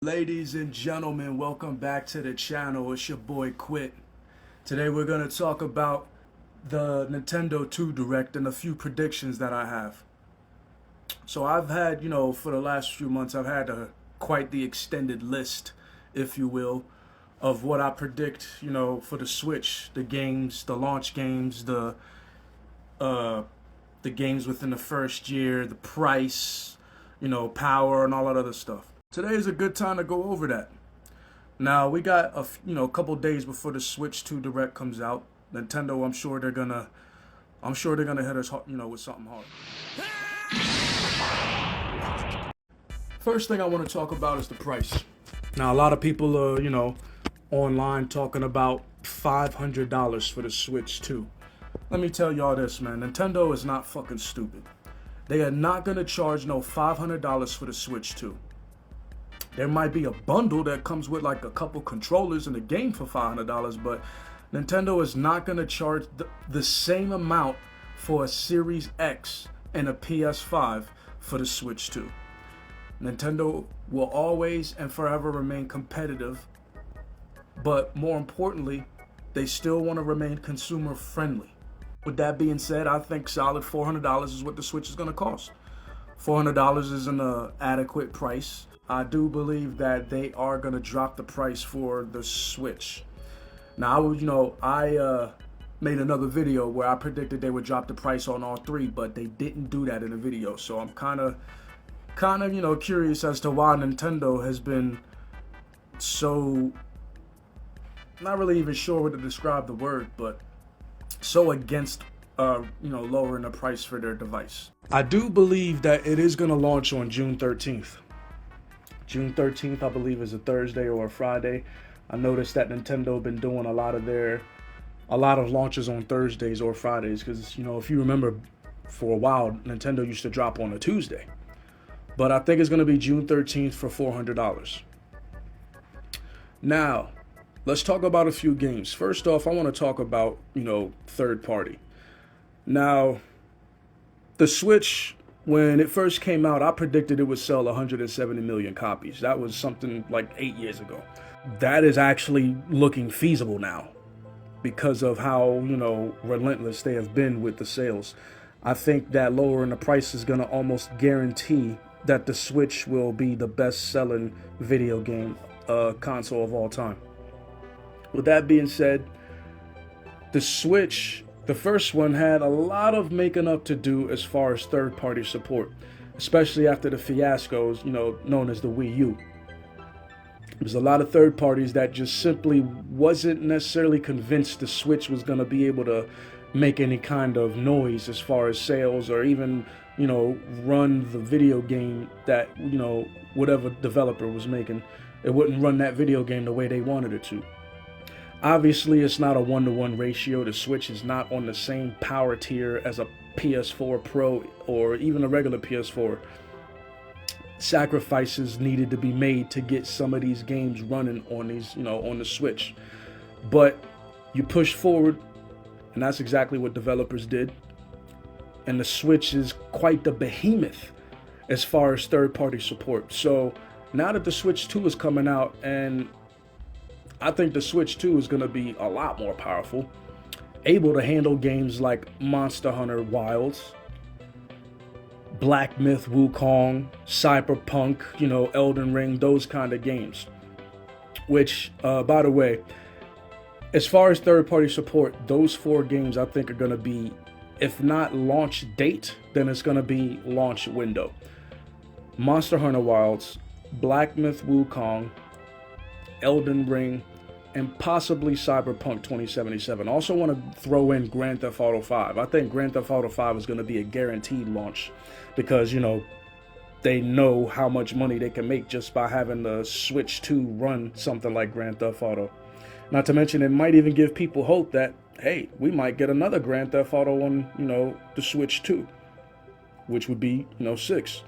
Ladies and gentlemen, welcome back to the channel. It's your boy Quit. Today we're going to talk about the Nintendo 2 Direct and a few predictions that I have. So I've had, for the last few months, I've had quite the extended list, if you will, of what I predict, for the Switch, the games, the launch games, uh, the games within the first year, the price, power and all that other stuff. Today is a good time to go over that. Now we got a couple days before the Switch 2 Direct comes out. Nintendo, I'm sure they're gonna hit us, with something hard. First thing I want to talk about is the price. Now a lot of people are, online talking about $500 for the Switch 2. Let me tell y'all this, man. Nintendo is not fucking stupid. They are not gonna charge no $500 for the Switch 2. There might be a bundle that comes with like a couple controllers and a game for $500, but Nintendo is not going to charge the same amount for a Series X and a PS5 for the Switch 2. Nintendo will always and forever remain competitive, but more importantly, they still want to remain consumer friendly. With that being said, I think solid $400 is what the Switch is going to cost. $400 is an adequate price. I do believe that they are going to drop the price for the Switch. Now, I made another video where I predicted they would drop the price on all three, but they didn't do that in the video. So I'm kind of, curious as to why Nintendo has been so, not really even sure what to describe the word, but so against, lowering the price for their device. I do believe that it is going to launch on June 13th. June 13th, I believe, is a Thursday or a Friday. I noticed that Nintendo been doing a lot of launches on Thursdays or Fridays because, if you remember, for a while, Nintendo used to drop on a Tuesday. But I think it's going to be June 13th for $400. Now, let's talk about a few games. First off, I want to talk about, third party. Now, the Switch, when it first came out, I predicted it would sell 170 million copies. That was something like 8 years ago. That is actually looking feasible now because of how, relentless they have been with the sales. I think that lowering the price is going to almost guarantee that the Switch will be the best-selling video game console of all time. With that being said, the Switch, the first one, had a lot of making up to do as far as third-party support, especially after the fiascos, known as the Wii U. There's a lot of third parties that just simply wasn't necessarily convinced the Switch was going to be able to make any kind of noise as far as sales or even, run the video game that, whatever developer was making. It wouldn't run that video game the way they wanted it to. Obviously, it's not a 1-to-1 ratio. The Switch is not on the same power tier as a PS4 Pro or even a regular PS4. Sacrifices needed to be made to get some of these games running on these, on the Switch. But you push forward, and that's exactly what developers did. And the Switch is quite the behemoth as far as third-party support. So now that the Switch 2 is coming out, and I think the Switch 2 is going to be a lot more powerful, able to handle games like Monster Hunter Wilds, Black Myth Wukong, Cyberpunk, Elden Ring, those kind of games. Which, by the way, as far as third-party support, those 4 games I think are going to be, if not launch date, then it's going to be launch window. Monster Hunter Wilds, Black Myth Wukong, Elden Ring, and possibly Cyberpunk 2077. Also want to throw in Grand Theft Auto 5. I think Grand Theft Auto 5 is going to be a guaranteed launch because, they know how much money they can make just by having the Switch 2 run something like Grand Theft Auto. Not to mention, it might even give people hope that, hey, we might get another Grand Theft Auto on, the Switch 2, which would be, 6.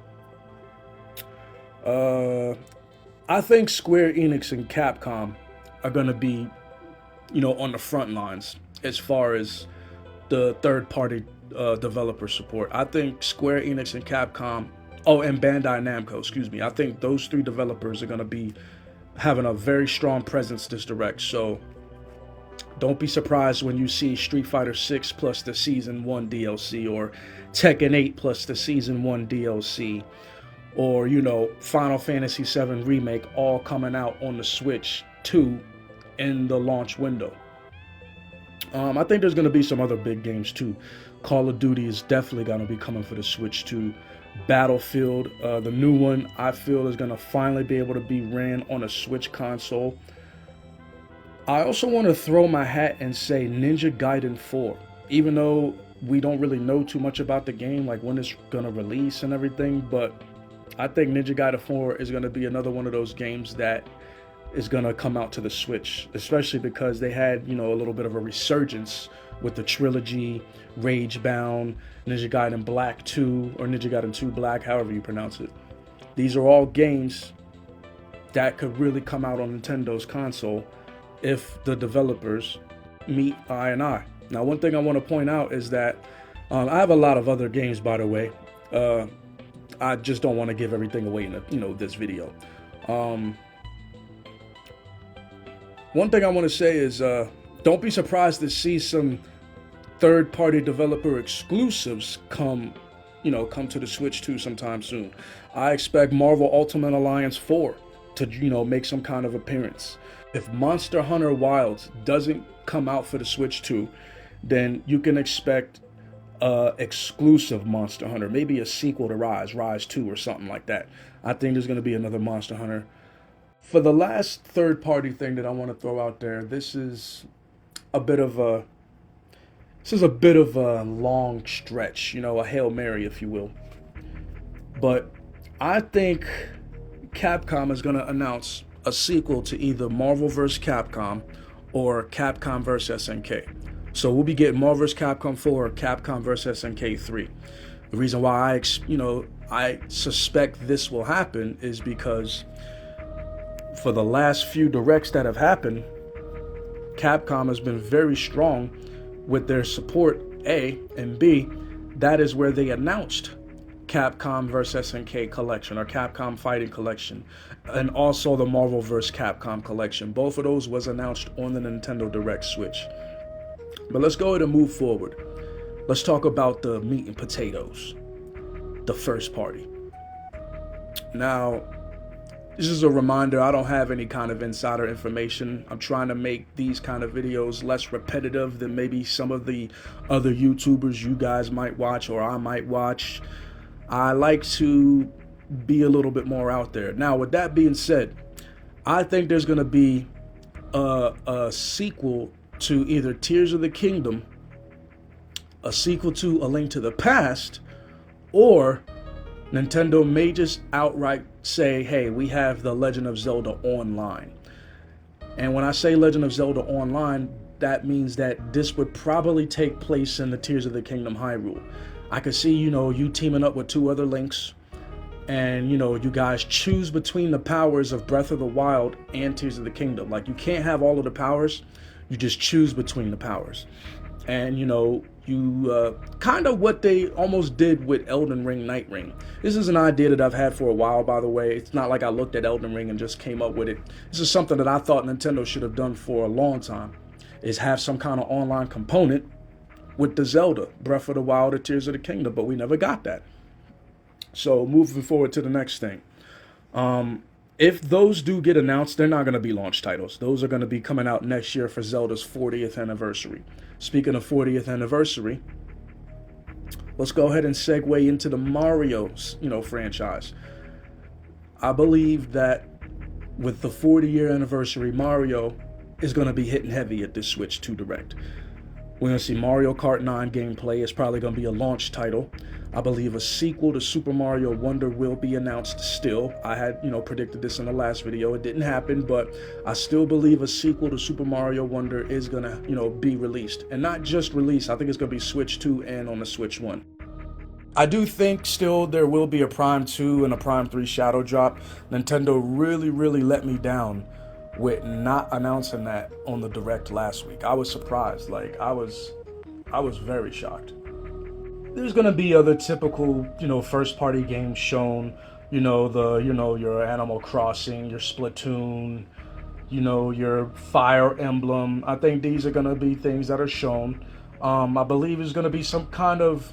I think Square Enix and Capcom are going to be, on the front lines as far as the third-party developer support. I think Square Enix and Capcom Oh, and Bandai Namco, excuse me. I think those three developers are going to be having a very strong presence this direct. So don't be surprised when you see Street Fighter 6 plus the Season 1 DLC, or Tekken 8 plus the Season 1 DLC, or, you know, Final Fantasy 7 Remake all coming out on the Switch 2 in the launch window. I think there's going to be some other big games too. Call of Duty is definitely going to be coming for the Switch 2. Battlefield, the new one, I feel is going to finally be able to be ran on a Switch console. I also want to throw my hat and say Ninja Gaiden 4. Even though we don't really know too much about the game, like when it's going to release and everything, but I think Ninja Gaiden 4 is going to be another one of those games that is going to come out to the Switch, especially because they had, you know, a little bit of a resurgence with the trilogy, Ragebound, Ninja Gaiden Black 2, or Ninja Gaiden 2 Black, however you pronounce it. These are all games that could really come out on Nintendo's console if the developers meet eye and eye. Now, one thing I want to point out is that I have a lot of other games, by the way. I just don't want to give everything away in this video. One thing I want to say is don't be surprised to see some third-party developer exclusives come to the Switch 2 sometime soon. I expect Marvel Ultimate Alliance 4 to, make some kind of appearance. If Monster Hunter Wilds doesn't come out for the Switch 2, then you can expect exclusive Monster Hunter, maybe a sequel to Rise 2 or something like that. I think there's going to be another Monster Hunter. For the last third-party thing that I want to throw out there, this is a bit of a long stretch, a Hail Mary, if you will. But I think Capcom is going to announce a sequel to either Marvel vs. Capcom or Capcom vs. SNK. So we'll be getting Marvel vs. Capcom 4 or Capcom vs. SNK 3. The reason why I suspect this will happen is because for the last few directs that have happened, Capcom has been very strong with their support, A, and B, that is where they announced Capcom vs. SNK collection or Capcom Fighting collection, and also the Marvel vs. Capcom collection. Both of those was announced on the Nintendo Direct Switch. But let's go ahead and move forward. Let's talk about the meat and potatoes, the first party. Now, this is a reminder, I don't have any kind of insider information. I'm trying to make these kind of videos less repetitive than maybe some of the other YouTubers you guys might watch or I might watch. I like to be a little bit more out there. Now, with that being said, I think there's going to be a sequel to either Tears of the Kingdom, a sequel to A Link to the Past, or Nintendo may just outright say, hey, we have The Legend of Zelda Online. And when I say Legend of Zelda Online, that means that this would probably take place in the Tears of the Kingdom Hyrule. I could see, you teaming up with two other Links, and, you guys choose between the powers of Breath of the Wild and Tears of the Kingdom. Like, you can't have all of the powers, you just choose between the powers. And, you kind of what they almost did with Elden Ring Night Ring. This is an idea that I've had for a while, by the way. It's not like I looked at Elden Ring and just came up with it. This is something that I thought Nintendo should have done for a long time, is have some kind of online component with the Zelda, Breath of the Wild or Tears of the Kingdom, but we never got that. So moving forward to the next thing. If those do get announced, they're not going to be launch titles. Those are going to be coming out next year for Zelda's 40th anniversary. Speaking of 40th anniversary, let's go ahead and segue into the Mario, franchise. I believe that with the 40-year anniversary, Mario is going to be hitting heavy at this Switch 2 Direct. We're going to see Mario Kart 9 gameplay. It's probably going to be a launch title. I believe a sequel to Super Mario Wonder will be announced still. I had, predicted this in the last video. It didn't happen, but I still believe a sequel to Super Mario Wonder is going to, be released. And not just released. I think it's going to be Switch 2 and on the Switch 1. I do think still there will be a Prime 2 and a Prime 3 Shadow Drop. Nintendo really, really let me down with not announcing that on the Direct last week. I was surprised. I was very shocked. there's gonna be other typical, first party games shown. Your Animal Crossing, your Splatoon, your Fire Emblem. I think these are gonna be things that are shown. I believe there's gonna be some kind of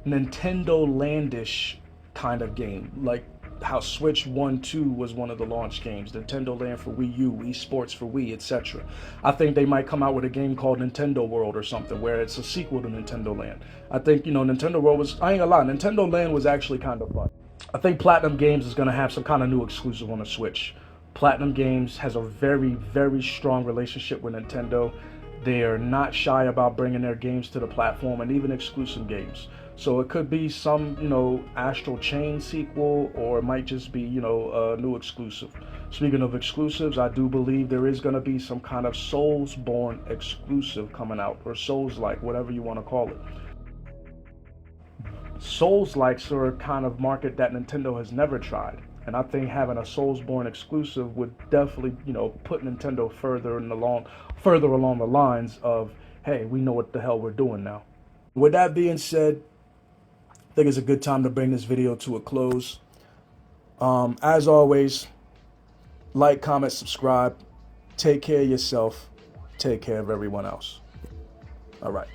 Nintendo Landish kind of game, like how Switch 1 2 was one of the launch games, Nintendo Land for Wii U, esports for Wii, etc. I think they might come out with a game called Nintendo World or something, where it's a sequel to Nintendo Land. I think, Nintendo World was, I ain't gonna lie, Nintendo Land was actually kind of fun. I think Platinum Games is gonna have some kind of new exclusive on the Switch. Platinum Games has a very, very strong relationship with Nintendo. They are not shy about bringing their games to the platform, and even exclusive games. So it could be some, Astral Chain sequel, or it might just be, a new exclusive. Speaking of exclusives, I do believe there is going to be some kind of Soulsborne exclusive coming out, or Souls-like, whatever you want to call it. Souls-likes are a kind of market that Nintendo has never tried. And I think having a Soulsborne exclusive would definitely, put Nintendo further along the lines of, hey, we know what the hell we're doing now. With that being said, I think it's a good time to bring this video to a close. As always, like, comment, subscribe. Take care of yourself. Take care of everyone else. All right.